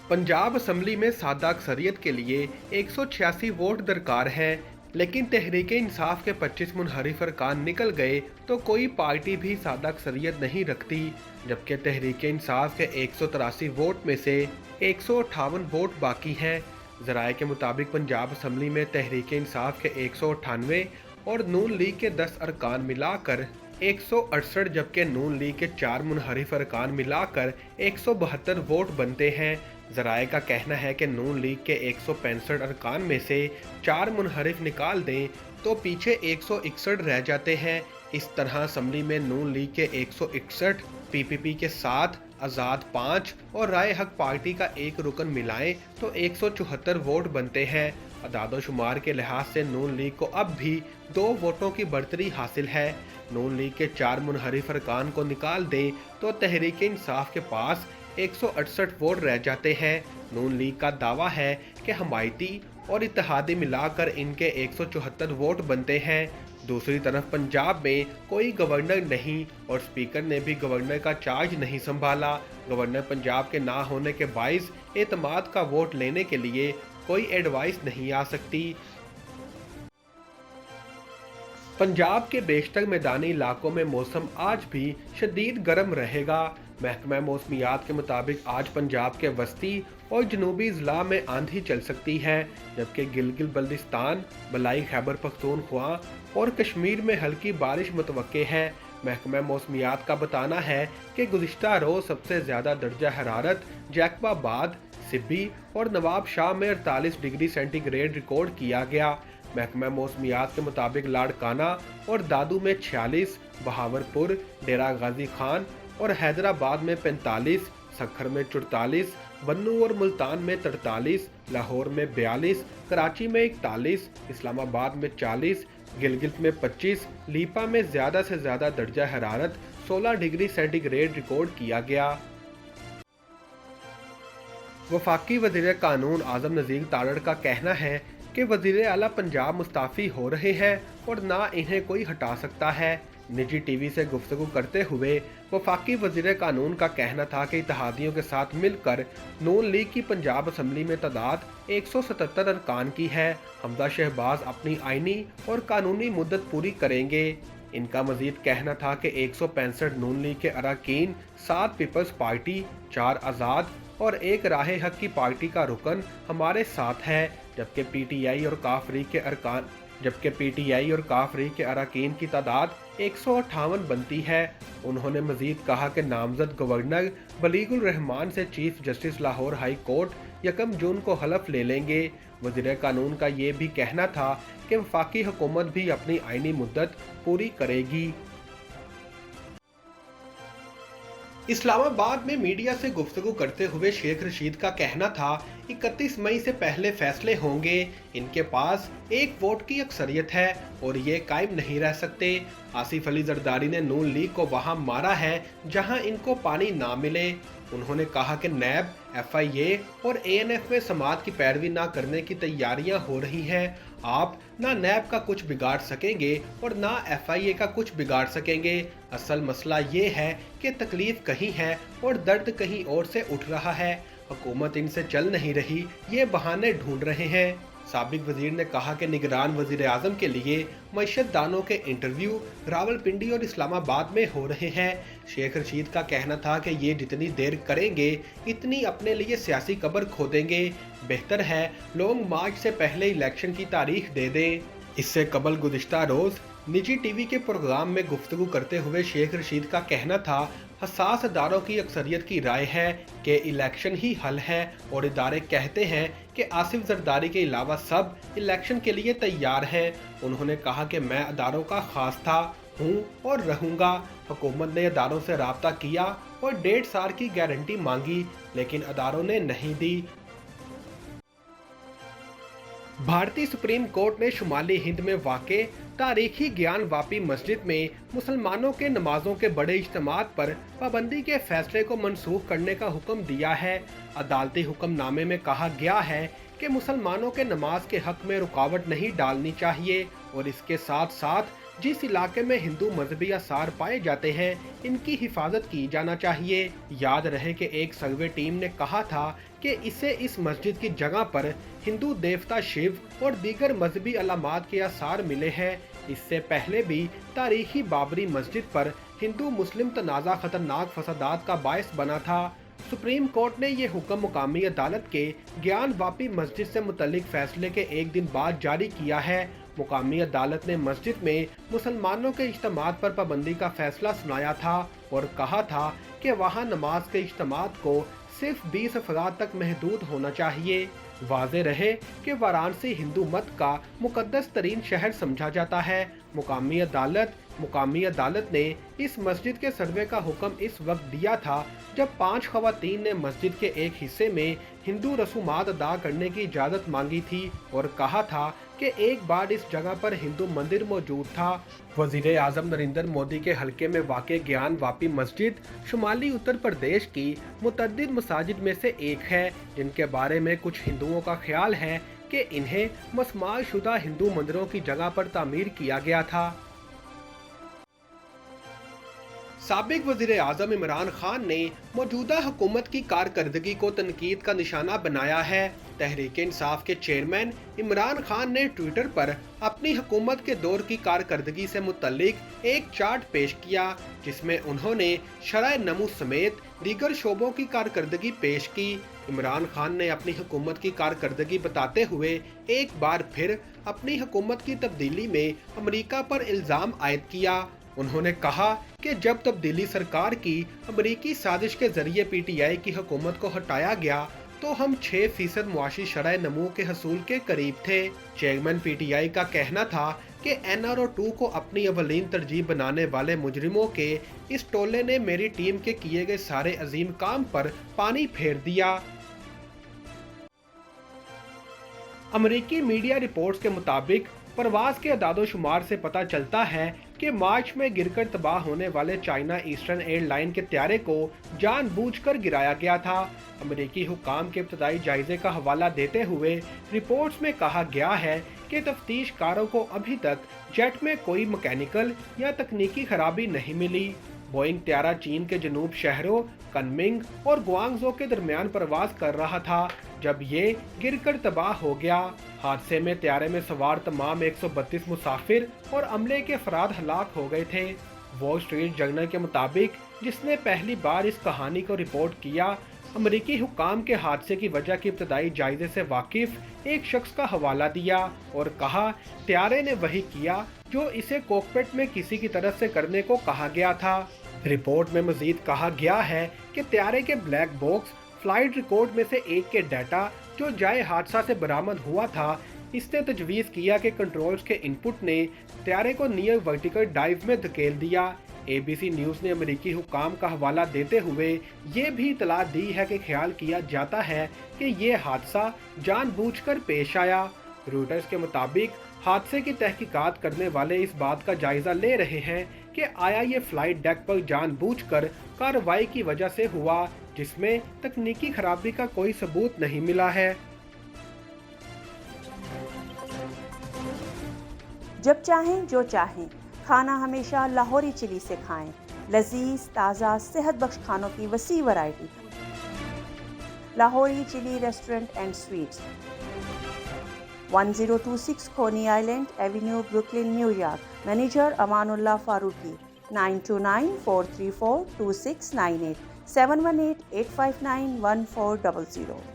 Punjab assembly में सादा अक्सरियत के लिए 186 वोट दरकार हैं, लेकिन तहरीक-ए-इंसाफ के 25 मुनहरिफ अरकान निकल गए तो कोई पार्टी भी सादा अक्सरियत नहीं रखती, जबकि तहरीक-ए-इंसाफ के 183 वोट में से 158 वोट बाकी हैं। ज़राए के मुताबिक पंजाब असम्बली में तहरीक-ए-इंसाफ के 198 और नून लीग के 10 अरकान मिलाकर 168, जबकि नून लीग के 4 मुनहरिफ अरकान मिलाकर 172 वोट बनते हैं। ज़राए का कहना है कि नून लीग के 165 अरकान में से 4 मुनहरिफ निकाल दें तो पीछे 161 रह जाते हैं। इस तरह असम्बली में नून लीग के 161, पीपीपी के 7, आज़ाद 5 और राय हक पार्टी का एक रुकन मिलाएं तो 174 वोट बनते हैं। अदाद-ओ-शुमार के लिहाज से नून लीग को अब भी 2 वोटों की बढ़तरी हासिल है। नून लीग के 4 मुनहरिफ अरकान को निकाल दें तो तहरीक-ए-इंसाफ के पास 168 वोट रह जाते हैं। नून लीग का दावा है कि हमायती और इत्तेहादी मिलाकर इनके 174 वोट बनते हैं। दूसरी तरफ पंजाब में कोई गवर्नर नहीं और स्पीकर ने भी गवर्नर का चार्ज नहीं संभाला। गवर्नर पंजाब के ना होने के बाइस एतमाद का वोट लेने के लिए कोई एडवाइस नहीं आ सकती। पंजाब के बेशतर मैदानी इलाकों में मौसम आज भी शदीद गर्म रहेगा। महकमा मौसमियात के मुताबिक आज पंजाब के वस्ती और जनूबी ज़िला में आंधी चल सकती है, जबकि गिलगित बल्तिस्तान, बलाई खैबर पख्तूनख्वा और कश्मीर में हल्की बारिश मुतवक्के है। महकमा मौसमियात का बताना है कि गुज़िश्ता रोज़ सबसे ज़्यादा दर्जा हरारत जैकबाबाद, सिब्बी और नवाब शाह में 48 डिग्री सेंटीग्रेड रिकॉर्ड किया गया। महकमा मौसमियात के मुताबिक लाड़काना और दादू में 46, बहावरपुर, डेरा गाजी खान और हैदराबाद में 45, सखर में 44, बन्नू और मुल्तान में 43, लाहौर में 42, कराची में 41, इस्लामाबाद में 40, गिलगित में 25, लीपा में ज़्यादा से ज़्यादा दर्जा हरारत 16 डिग्री सेंटीग्रेड रिकॉर्ड किया गया। वफाकी वज़ीर कानून आज़म नज़ीर तारड़ का कहना है कि वज़ीर आला पंजाब मुस्ताफ़ी हो रहे हैं और ना इन्हें कोई हटा सकता है। निजी टीवी से गुफ्तगू करते हुए वफाकी वज़ीर कानून का कहना था कि इत्तेहादियों के साथ मिलकर नून लीग की पंजाब असम्बली में तादाद 177 अरकान की है। हमजा शहबाज अपनी आइनी और कानूनी मुद्दत पूरी करेंगे। इनका मजीद कहना था कि 165 नून लीग के अरकान, 7 पीपल्स पार्टी, 4 आज़ाद और 1 राहे हक की पार्टी का रुकन हमारे साथ है, जबकि पीटीआई और काफरी के अरकान की तादाद 158 बनती है। उन्होंने मजीद कहा कि नामजद गवर्नर बलीगुल रहमान से chief justice Lahore high court 1 जून को हलफ ले लेंगे। वज़ीर कानून का ये भी कहना था कि वफाकी हुकूमत भी अपनी आइनी मुद्दत पूरी करेगी। इस्लामाबाद में मीडिया से गुफ्तगू करते हुए शेख रशीद का कहना था 31 मई से पहले फैसले होंगे। इनके पास 1 वोट की अक्सरियत है और ये कायम नहीं रह सकते। आसिफ अली जरदारी ने नून लीग को वहां मारा है जहां इनको पानी ना मिले। उन्होंने कहा कि नैब, FIA और ANF में समात की पैरवी ना करने की तैयारियां हो रही हैं। आप ना नैब का कुछ बिगाड़ सकेंगे और ना FIA का कुछ बिगाड़ सकेंगे। असल मसला ये है कि तकलीफ कहीं है और दर्द कहीं और से उठ रहा है। हुकूमत इनसे चल नहीं रही, ये बहाने ढूंढ रहे हैं। साबिक वजीर ने कहा कि निगरान वजीर आज़म के लिए मईशत दानों के इंटरव्यू रावलपिंडी और इस्लामाबाद में हो रहे हैं। शेख रशीद का कहना था कि ये जितनी देर करेंगे इतनी अपने लिए सियासी कब्र खोदेंगे। बेहतर है लॉन्ग मार्च से पहले इलेक्शन की तारीख दे दें। इससे कबल गुज़िश्ता रोज़ निजी टीवी के प्रोग्राम में गुफ्तगू करते हुए शेख रशीद का कहना था हसास इदारों की अक्सरियत की राय है कि इलेक्शन ही हल है और इदारे कहते हैं कि आसिफ जरदारी के अलावा सब इलेक्शन के लिए तैयार हैं। उन्होंने कहा कि मैं इदारों का खास था, हूँ और रहूँगा। हुकूमत ने इदारों से रब्ता किया और 1.5 साल की गारंटी मांगी, लेकिन इदारों ने नहीं दी। भारतीय सुप्रीम कोर्ट ने शुमाली हिंद में वाक़े तारीखी ज्ञान वापी मस्जिद में मुसलमानों के नमाजों के बड़े इज्तिमात पर पाबंदी के फैसले को मनसूख करने का हुक्म दिया है। अदालती हुक्मनामे में कहा गया है कि मुसलमानों के नमाज के हक में रुकावट नहीं डालनी चाहिए और इसके साथ साथ जिस इलाके में हिंदू मजहबी आसार पाए जाते हैं, इनकी हिफाजत की जाना चाहिए। याद रहे कि एक सर्वे टीम ने कहा था कि इसे इस मस्जिद की जगह पर हिंदू देवता शिव और दीगर मजहबी अलामात के आसार मिले हैं। इससे पहले भी तारीखी बाबरी मस्जिद पर हिंदू मुस्लिम तनाज़ा खतरनाक फसादात का बायस बना था। सुप्रीम कोर्ट ने ये हुक्म मुकामी अदालत के ज्ञान वापी मस्जिद से मुतल्लिक फैसले के एक दिन बाद जारी किया है। मुकामी अदालत ने मस्जिद में मुसलमानों के इज्तिमात पर पाबंदी का फैसला सुनाया था और कहा था कि वहां नमाज के इज्तिमात को सिर्फ 20 अफराद तक महदूद होना चाहिए। वाज़े रहे कि वाराणसी हिंदू मत का मुकद्दस तरीन शहर समझा जाता है। मुकामी अदालत ने इस मस्जिद के सर्वे का हुक्म इस वक्त दिया था जब 5 खवातीन ने मस्जिद के एक हिस्से में हिंदू रसूमात अदा करने की इजाज़त मांगी थी और कहा था कि एक बार इस जगह पर हिंदू मंदिर मौजूद था। वज़ीर आज़म नरेंद्र मोदी के हलके में वाक़े ज्ञान वापी मस्जिद शुमाली उत्तर प्रदेश की मुतअद्दिद मसाजिद में से एक है, जिनके बारे में कुछ हिंदुओं का ख्याल है कि इन्हें मस्मार शुदा हिंदू मंदिरों की जगह पर तामीर किया गया था। साबिक वज़ीर आज़म इमरान खान ने मौजूदा हुकूमत की कारकर्दगी को तनकीद का निशाना बनाया है। तहरीक इंसाफ के चेयरमैन इमरान खान ने ट्विटर पर अपनी हुकूमत के दौर की कारकर्दगी से मुतल्लिक एक चार्ट पेश किया, जिसमें उन्होंने शरअ नमू समेत दीगर शोबों की कारकर्दगी पेश की। इमरान खान ने अपनी हुकूमत की कारकर्दगी बताते हुए एक बार फिर अपनी हुकूमत की तब्दीली में अमरीका पर इल्ज़ाम आयद किया। उन्होंने कहा कि जब तब्दीली सरकार की अमरीकी साजिश के जरिए PTI की हुकूमत को हटाया गया तो हम 6% मुआशी शरअ नमू के हसूल के करीब थे। चेयरमैन PTI का कहना था कि NRO2 को अपनी अवलीन तरजीह बनाने वाले मुजरिमों के इस टोले ने मेरी टीम के किए गए सारे अजीम काम पर पानी फेर दिया। अमरीकी मीडिया रिपोर्ट्स के मुताबिक परवाज के अदादोशुमार से पता चलता है कि मार्च में गिरकर तबाह होने वाले चाइना ईस्टर्न एयरलाइन के त्यारे को जानबूझकर गिराया गया था। अमरीकी हुकाम के इब्तदाई जायजे का हवाला देते हुए रिपोर्ट्स में कहा गया है कि तफ्तीशकारों को अभी तक जेट में कोई मैकेनिकल या तकनीकी खराबी नहीं मिली। बोइंग त्यारा चीन के जनूब शहरों कनमिंग और गुआंगझो के दरमियान परवाज कर रहा था जब ये गिरकर तबाह हो गया। हादसे में त्यारे में सवार तमाम 132 मुसाफिर और अमले के अफराद हलाक हो गए थे। वॉल स्ट्रीट जर्नल के मुताबिक, जिसने पहली बार इस कहानी को रिपोर्ट किया, अमरीकी हुकाम के हादसे की वजह के इब्तदाई जायजे से वाकिफ एक शख्स का हवाला दिया और कहा त्यारे ने वही किया जो इसे कॉकपिट में किसी की तरफ से करने को कहा गया था। रिपोर्ट में मजीद कहा गया है कि त्यारे के ब्लैक बॉक्स फ्लाइट रिकॉर्ड में से एक के डाटा जो जाए हादसा से बरामद हुआ था, इसने तजवीज़ किया कि कंट्रोल्स के इनपुट ने त्यारे को नियर वर्टिकल डाइव में धकेल दिया। ABC न्यूज़ ने अमेरिकी हुकाम का हवाला देते हुए ये भी इतला दी है कि ख्याल किया जाता है कि ये हादसा जानबूझकर पेश आया। रॉयटर्स के मुताबिक हादसे की तहकीकात करने वाले इस बात का जायजा ले रहे हैं कि आया ये फ्लाइट डेक पर जानबूझकर कार्रवाई की वजह से हुआ, जिसमें तकनीकी खराबी का कोई सबूत नहीं मिला है। जब चाहें जो चाहें, खाना हमेशा लाहौरी चिली से खाएं। लजीज, ताज़ा, सेहत बख्श खानों की वसी variety. Lahori chilli restaurant and sweets, 1026 Coney island avenue, Brooklyn, New York. Manager Amanullah Farooqi. 9294342698 718-859-1400।